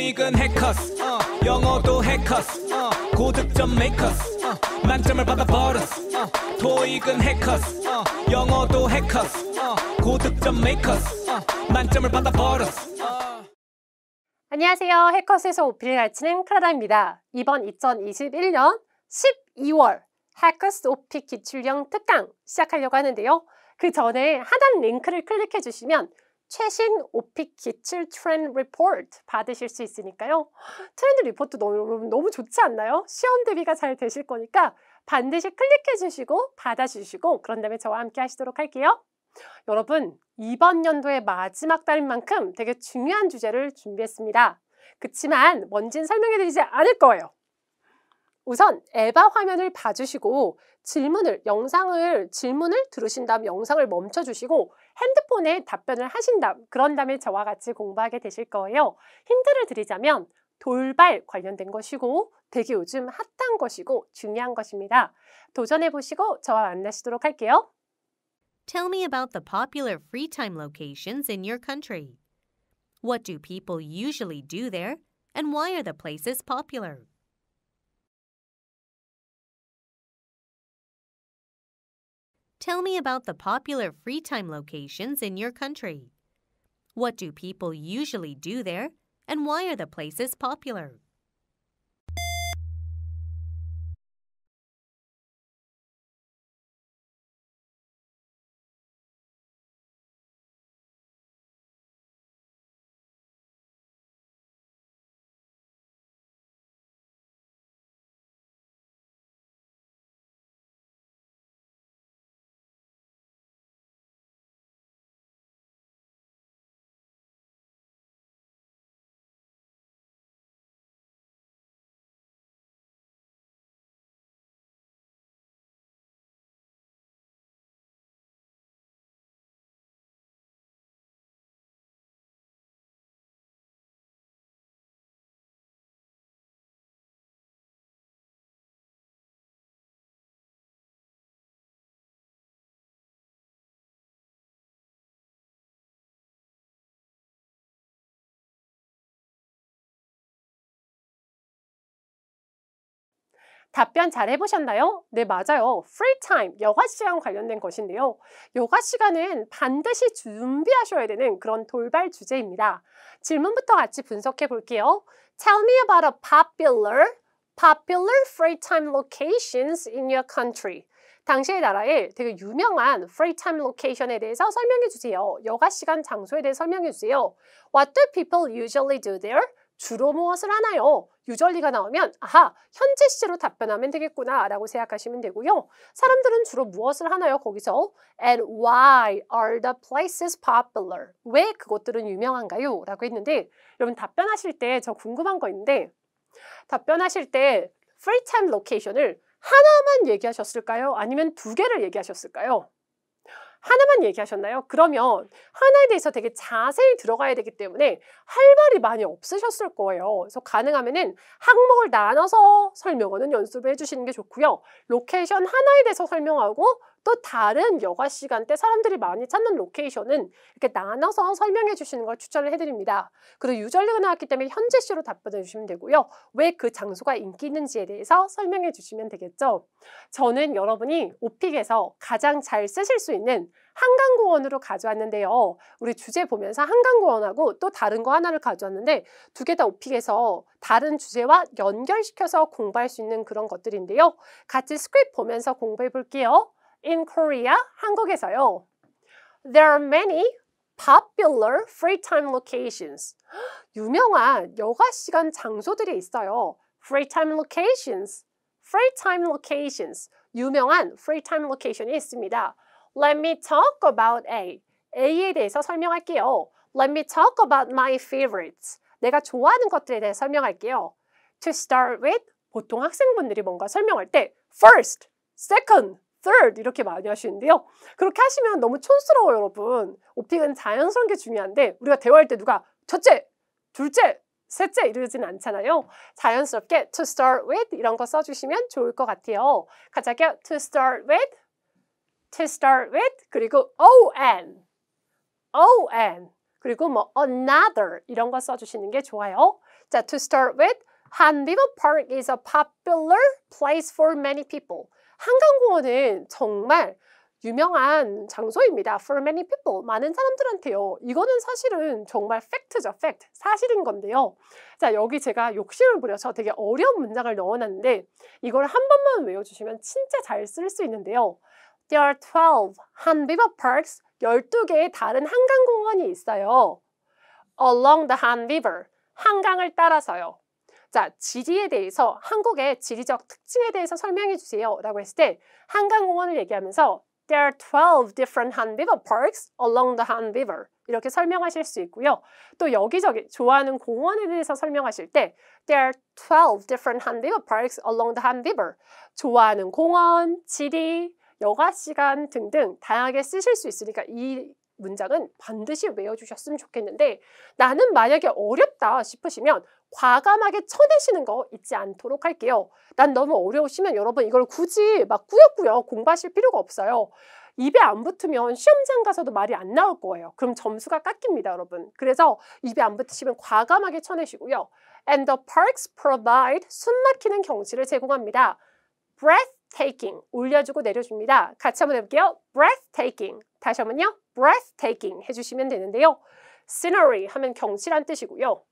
토익은 해커스 영어도 해커스 고득점 메이커스 만점을 받아버렸어 토익은 해커스 영어도 해커스 고득점 메이커스 만점을 받아버렸어. 안녕하세요. 해커스에서 오피를 가르치는 클라라입니다. 이번 2021년 12월 해커스 오피 기출형 특강 시작하려고 하는데요. 그 전에 하단 링크를 클릭해 주시면 최신 오피 기출 트렌드 리포트 받으실 수 있으니까요. 트렌드 리포트 너무 좋지 않나요? 시험 대비가 잘 되실 거니까 반드시 클릭해 주시고 받아주시고 그런 다음에 저와 함께 하시도록 할게요. 여러분, 이번 연도의 마지막 달인 만큼 되게 중요한 주제를 준비했습니다. 그치만 뭔진 설명해 드리지 않을 거예요. 우선 에바 화면을 봐주시고 질문을 들으신 다음 영상을 멈춰주시고 핸드폰에 답변을 하신 다음 그런 다음에 저와 같이 공부하게 되실 거예요. 힌트를 드리자면 돌발 관련된 것이고 되게 요즘 핫한 것이고 중요한 것입니다. 도전해보시고 저와 만나시도록 할게요. Tell me about the popular free time locations in your country. What do people usually do there, and why are the places popular? Tell me about the popular free time locations in your country. What do people usually do there, and why are the places popular? 답변 잘 해보셨나요? 네, 맞아요. free time, 여가 시간 관련된 것인데요. 여가 시간은 반드시 준비하셔야 되는 그런 돌발 주제입니다. 질문부터 같이 분석해 볼게요. Tell me about a popular free time locations in your country. 당시의 나라에 되게 유명한 free time location에 대해서 설명해 주세요. 여가 시간 장소에 대해 설명해 주세요. What do people usually do there? 주로 무엇을 하나요? usually가 나오면 아하, 현재 시제로 답변하면 되겠구나 라고 생각하시면 되고요. 사람들은 주로 무엇을 하나요? 거기서 And why are the places popular? 왜 그것들은 유명한가요? 라고 했는데 여러분 답변하실 때 저 궁금한 거 있는데 답변하실 때 free time location을 하나만 얘기하셨을까요? 아니면 두 개를 얘기하셨을까요? 하나만 얘기하셨나요? 그러면 하나에 대해서 되게 자세히 들어가야 되기 때문에 할 말이 많이 없으셨을 거예요. 그래서 가능하면은 항목을 나눠서 설명하는 연습을 해주시는 게 좋고요. 로케이션 하나에 대해서 설명하고 또 다른 여가 시간대 사람들이 많이 찾는 로케이션은 이렇게 나눠서 설명해 주시는 걸 추천을 해드립니다. 그리고 유전리가 나왔기 때문에 현재 시로 답변해 주시면 되고요. 왜 그 장소가 인기 있는지에 대해서 설명해 주시면 되겠죠. 저는 여러분이 오픽에서 가장 잘 쓰실 수 있는 한강공원으로 가져왔는데요. 우리 주제 보면서 한강공원하고 또 다른 거 하나를 가져왔는데 두 개 다 오픽에서 다른 주제와 연결시켜서 공부할 수 있는 그런 것들인데요. 같이 스크립트 보면서 공부해 볼게요. In Korea, 한국에서요. There are many popular free time locations. 유명한 여가 시간 장소들이 있어요. Free time locations. Free time locations. 유명한 free time location이 있습니다. Let me talk about A. A에 대해서 설명할게요. Let me talk about my favorites. 내가 좋아하는 것들에 대해 설명할게요. To start with, 보통 학생분들이 뭔가 설명할 때 first, second, third 이렇게 많이 하시는데요. 그렇게 하시면 너무 촌스러워요, 여러분. 오픽은 자연스러운 게 중요한데 우리가 대화할 때 누가 첫째, 둘째, 셋째 이러진 않잖아요. 자연스럽게 to start with 이런 거 써주시면 좋을 것 같아요. 같이 할게요. To start with, 그리고 ON. 그리고 뭐 another 이런 거 써주시는 게 좋아요. 자, to start with, Han River Park is a popular place for many people. 한강공원은 정말 유명한 장소입니다. For many people. 많은 사람들한테요. 이거는 사실은 정말 팩트죠. 팩트. 사실인 건데요. 자, 여기 제가 욕심을 부려서 되게 어려운 문장을 넣어놨는데 이걸 한 번만 외워주시면 진짜 잘 쓸 수 있는데요. There are 12 Han River Parks. 12개의 다른 한강공원이 있어요. Along the Han River. 한강을 따라서요. 자, 지리에 대해서 한국의 지리적 특징에 대해서 설명해 주세요 라고 했을 때 한강공원을 얘기하면서 There are 12 different Han River parks along the Han River 이렇게 설명하실 수 있고요. 또 여기저기 좋아하는 공원에 대해서 설명하실 때 There are 12 different Han River parks along the Han River 좋아하는 공원, 지리, 여가 시간 등등 다양하게 쓰실 수 있으니까 이 문장은 반드시 외워주셨으면 좋겠는데 나는 만약에 어렵다 싶으시면 과감하게 쳐내시는 거 잊지 않도록 할게요. 난 너무 어려우시면 여러분 이걸 굳이 막 꾸역꾸역 공부하실 필요가 없어요. 입에 안 붙으면 시험장 가서도 말이 안 나올 거예요. 그럼 점수가 깎입니다, 여러분. 그래서 입에 안 붙으시면 과감하게 쳐내시고요. And the parks provide 숨막히는 경치를 제공합니다. breathtaking, 올려주고 내려줍니다. 같이 한번 해볼게요. breathtaking. 다시 한번요. breathtaking 해주시면 되는데요. scenery 하면 경치란 뜻이고요.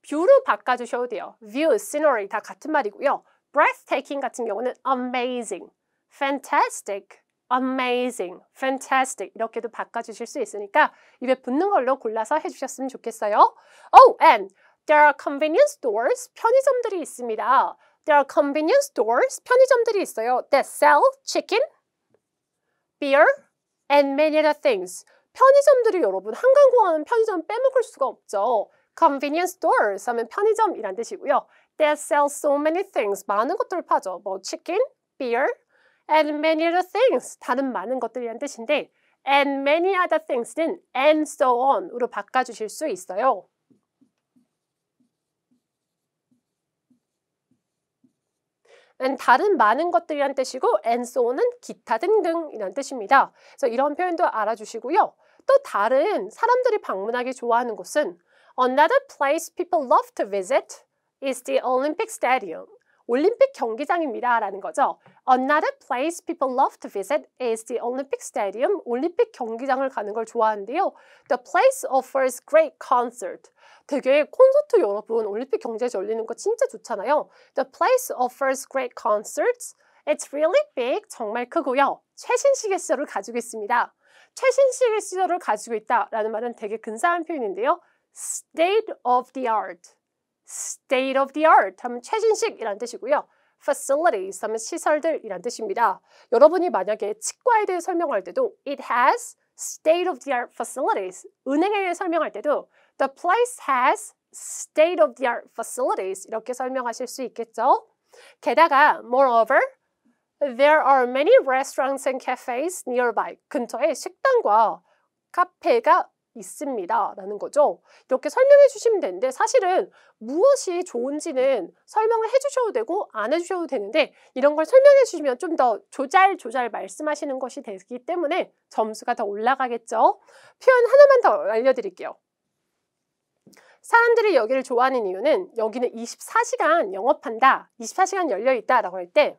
뷰로 바꿔주셔도 돼요. view, scenery 다 같은 말이고요. breathtaking 같은 경우는 amazing, fantastic, amazing, fantastic 이렇게도 바꿔주실 수 있으니까 입에 붙는 걸로 골라서 해주셨으면 좋겠어요. Oh, and there are convenience stores, 편의점들이 있습니다. There are convenience stores, 편의점들이 있어요. That sell chicken, beer, and many other things. 편의점들이 여러분, 한강공원은 편의점 빼먹을 수가 없죠. Convenience stores 하면 편의점이란 뜻이고요. That sell so many things. 많은 것들을 파죠. 뭐 chicken, beer, and many other things. 다른 많은 것들이란 뜻인데 and many other things는 and so on으로 바꿔주실 수 있어요. and 다른 많은 것들이란 뜻이고 and so on은 기타 등등이란 뜻입니다. 그래서 이런 표현도 알아주시고요. 또 다른 사람들이 방문하기 좋아하는 곳은 Another place people love to visit is the Olympic Stadium. 올림픽 경기장입니다 라는 거죠. Another place people love to visit is the Olympic Stadium. 올림픽 경기장을 가는 걸 좋아하는데요. The place offers great concert. 되게 콘서트 여러분 올림픽 경기장에서 열리는 거 진짜 좋잖아요. The place offers great concerts. It's really big. 정말 크고요. 최신식의 시설을 가지고 있습니다. 최신식의 시설을 가지고 있다라는 말은 되게 근사한 표현인데요. State of the art. State of the art 하면 최신식이란 뜻이고요. Facilities 하면 시설들이란 뜻입니다. 여러분이 만약에 치과에 대해 설명할 때도 It has state of the art facilities. 은행에 대해 설명할 때도 The place has state of the art facilities. 이렇게 설명하실 수 있겠죠. 게다가 moreover, there are many restaurants and cafes nearby. 근처에 식당과 카페가 있습니다 라는 거죠. 이렇게 설명해 주시면 되는데 사실은 무엇이 좋은지는 설명을 해주셔도 되고 안 해주셔도 되는데 이런 걸 설명해 주시면 좀 더 조잘 말씀하시는 것이 되기 때문에 점수가 더 올라가겠죠. 표현 하나만 더 알려드릴게요. 사람들이 여기를 좋아하는 이유는 여기는 24시간 영업한다, 24시간 열려있다 라고 할 때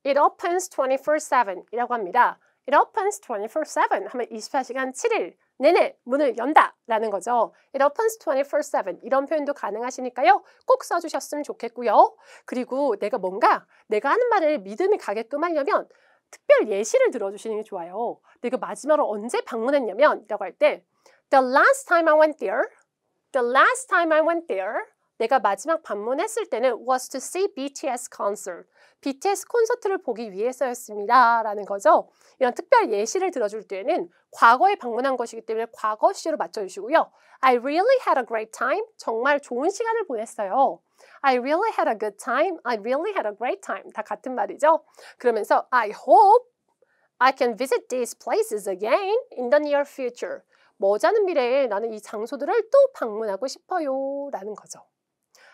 It opens 24/7 이라고 합니다. It opens 24/7 하면 24시간 7일 내내 문을 연다 라는 거죠. It opens 24/7 이런 표현도 가능하시니까요. 꼭 써주셨으면 좋겠고요. 그리고 내가 하는 말을 믿음이 가게끔 하려면 특별 예시를 들어주시는 게 좋아요. 내가 마지막으로 언제 방문했냐면 라고 할 때 The last time I went there 내가 마지막 방문했을 때는 was to see BTS concert. BTS 콘서트를 보기 위해서였습니다 라는 거죠. 이런 특별 예시를 들어줄 때는 과거에 방문한 것이기 때문에 과거 시로 맞춰주시고요. I really had a great time. 정말 좋은 시간을 보냈어요. I really had a good time. I really had a great time. 다 같은 말이죠. 그러면서 I hope I can visit these places again in the near future. 머지않은 미래에 나는 이 장소들을 또 방문하고 싶어요 라는 거죠.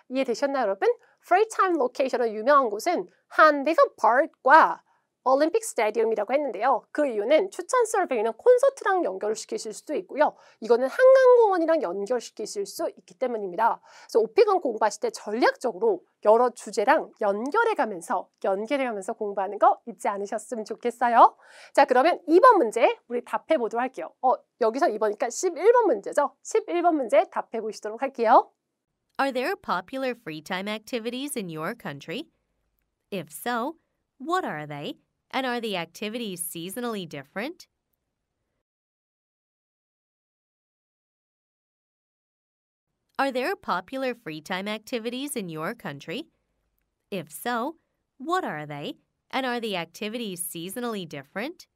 이해되셨나요, 여러분? Free time location으로 유명한 곳은 Han River Park과 올림픽 스타디움이라고 했는데요. 그 이유는 추천 서베이는 콘서트랑 연결을 시키실 수도 있고요. 이거는 한강공원이랑 연결시키실 수 있기 때문입니다. 그래서 오피건 공부하실 때 전략적으로 여러 주제랑 연결해가면서 공부하는 거 잊지 않으셨으면 좋겠어요. 자, 그러면 2번 문제 우리 답해 보도록 할게요. 여기서 2번이니까 11번 문제죠. 11번 문제 답해 보시도록 할게요. Are there popular free time activities in your country? If so, what are they? And are the activities seasonally different? Are there popular free time activities in your country? If so, what are they? And are the activities seasonally different?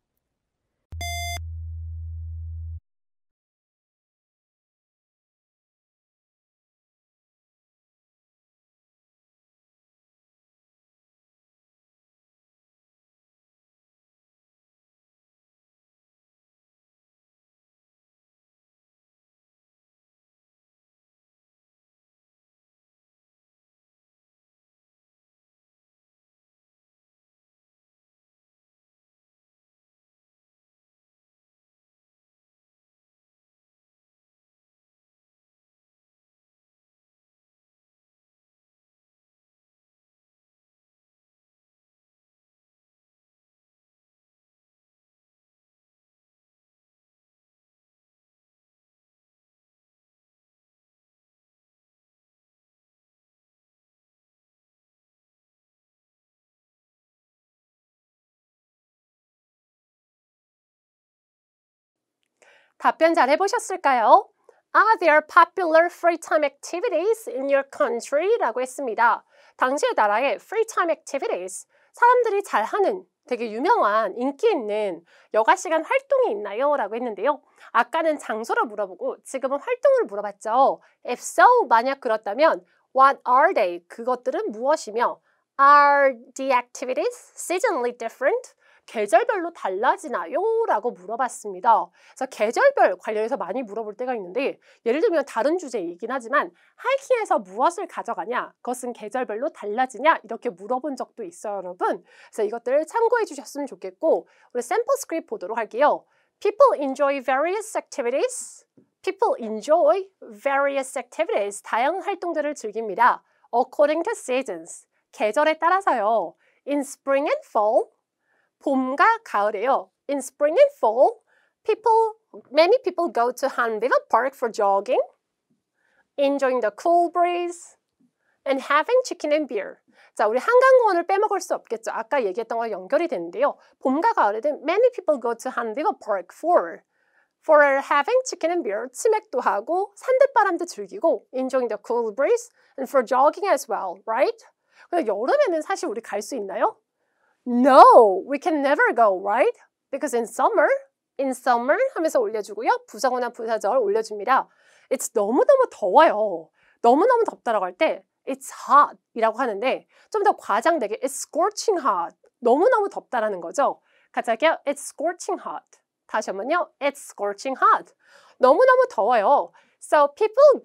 답변 잘 해보셨을까요? Are there popular free time activities in your country? 라고 했습니다. 당시의 나라의 free time activities, 사람들이 잘하는 되게 유명한 인기 있는 여가 시간 활동이 있나요? 라고 했는데요. 아까는 장소를 물어보고 지금은 활동을 물어봤죠. If so, 만약 그렇다면 what are they? 그것들은 무엇이며 are the activities seasonally different? 계절별로 달라지나요? 라고 물어봤습니다. 그래서 계절별 관련해서 많이 물어볼 때가 있는데 예를 들면 다른 주제이긴 하지만 하이킹에서 무엇을 가져가냐? 그것은 계절별로 달라지냐? 이렇게 물어본 적도 있어요, 여러분. 그래서 이것들을 참고해 주셨으면 좋겠고 우리 샘플 스크립트 보도록 할게요. People enjoy various activities. People enjoy various activities. 다양한 활동들을 즐깁니다. According to seasons. 계절에 따라서요. In spring and fall. 봄과 가을에요. In spring and fall, many people go to Han River Park for jogging, enjoying the cool breeze, and having chicken and beer. 자, 우리 한강공원을 빼먹을 수 없겠죠. 아까 얘기했던 거랑 연결이 되는데요. 봄과 가을에는 many people go to Han River Park for having chicken and beer, 치맥도 하고 산들바람도 즐기고 enjoying the cool breeze, and for jogging as well, right? 근데 여름에는 사실 우리 갈 수 있나요? No, we can never go, right? Because in summer 하면서 올려주고요. 부사구나 부사절 올려줍니다. It's 너무너무 더워요. 너무너무 덥다라고 할 때 It's hot 이라고 하는데 좀 더 과장되게 It's scorching hot. 너무너무 덥다라는 거죠. 같이 할게요. It's scorching hot. 다시 한번요. It's scorching hot. 너무너무 더워요. So people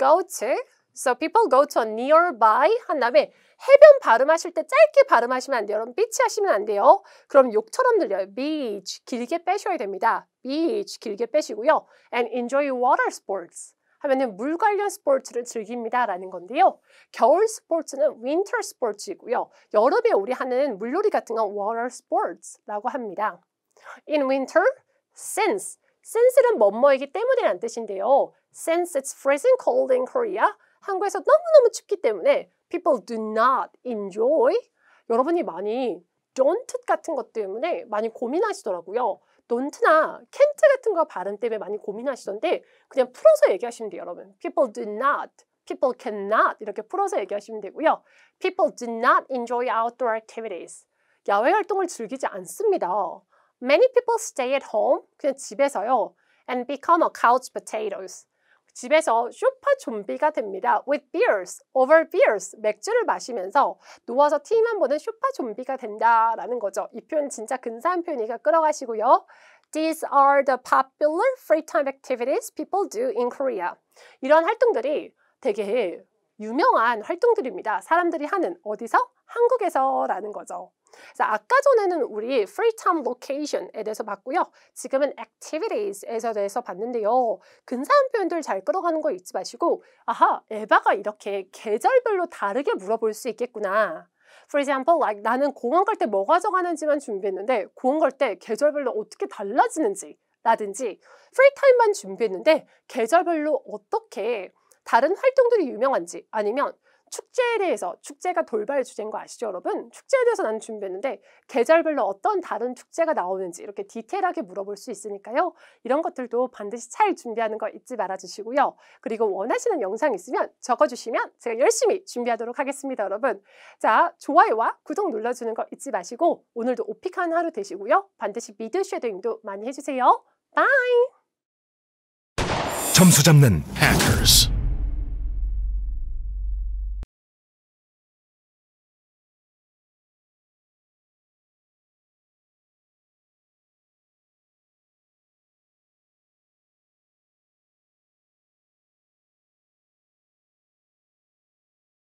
go to a nearby 한 다음에 해변 발음하실 때 짧게 발음하시면 안 돼요. 여러분 beach 하시면 안 돼요. 그럼 욕처럼 들려요. beach 길게 빼셔야 됩니다. beach 길게 빼시고요. and enjoy water sports 하면은 물 관련 스포츠를 즐깁니다 라는 건데요. 겨울 스포츠는 winter sports이고요. 여름에 우리 하는 물놀이 같은 건 water sports라고 합니다. In winter, since는 뭐뭐이기 때문이라는 뜻인데요. Since it's freezing cold in Korea, 한국에서 너무너무 춥기 때문에 people do not enjoy. 여러분이 많이 don't 같은 것 때문에 많이 고민하시더라고요. don't나 can't 같은 거 발음 때문에 많이 고민하시던데 그냥 풀어서 얘기하시면 돼요, 여러분. People do not, people cannot 이렇게 풀어서 얘기하시면 되고요. People do not enjoy outdoor activities. 야외 활동을 즐기지 않습니다. Many people stay at home, 그냥 집에서요. And become a couch potatoes. 집에서 소파 좀비가 됩니다. With beers, over beers. 맥주를 마시면서 누워서 TV만 보는 소파 좀비가 된다라는 거죠. 이 표현 진짜 근사한 표현이니까 끌어가시고요. These are the popular free time activities people do in Korea. 이런 활동들이 되게 유명한 활동들입니다. 사람들이 하는 어디서? 한국에서라는 거죠. 자, 아까 전에는 우리 free time location에 대해서 봤고요. 지금은 activities에 대해서 봤는데요. 근사한 표현들 잘 끌어가는 거 잊지 마시고 아하, 에바가 이렇게 계절별로 다르게 물어볼 수 있겠구나. For example, like 나는 공원 갈 때 뭐 가져가는지만 준비했는데 공원 갈 때 계절별로 어떻게 달라지는지 라든지 프리타임만 준비했는데 계절별로 어떻게 다른 활동들이 유명한지 아니면 축제에 대해서, 축제가 돌발 주제인 거 아시죠 여러분? 축제에 대해서 나는 준비했는데 계절별로 어떤 다른 축제가 나오는지 이렇게 디테일하게 물어볼 수 있으니까요. 이런 것들도 반드시 잘 준비하는 거 잊지 말아주시고요. 그리고 원하시는 영상 있으면 적어주시면 제가 열심히 준비하도록 하겠습니다 여러분. 자, 좋아요와 구독 눌러주는 거 잊지 마시고 오늘도 오픽한 하루 되시고요. 반드시 미드 쉐도잉도 많이 해주세요. 바이! 점수 잡는 Hackers.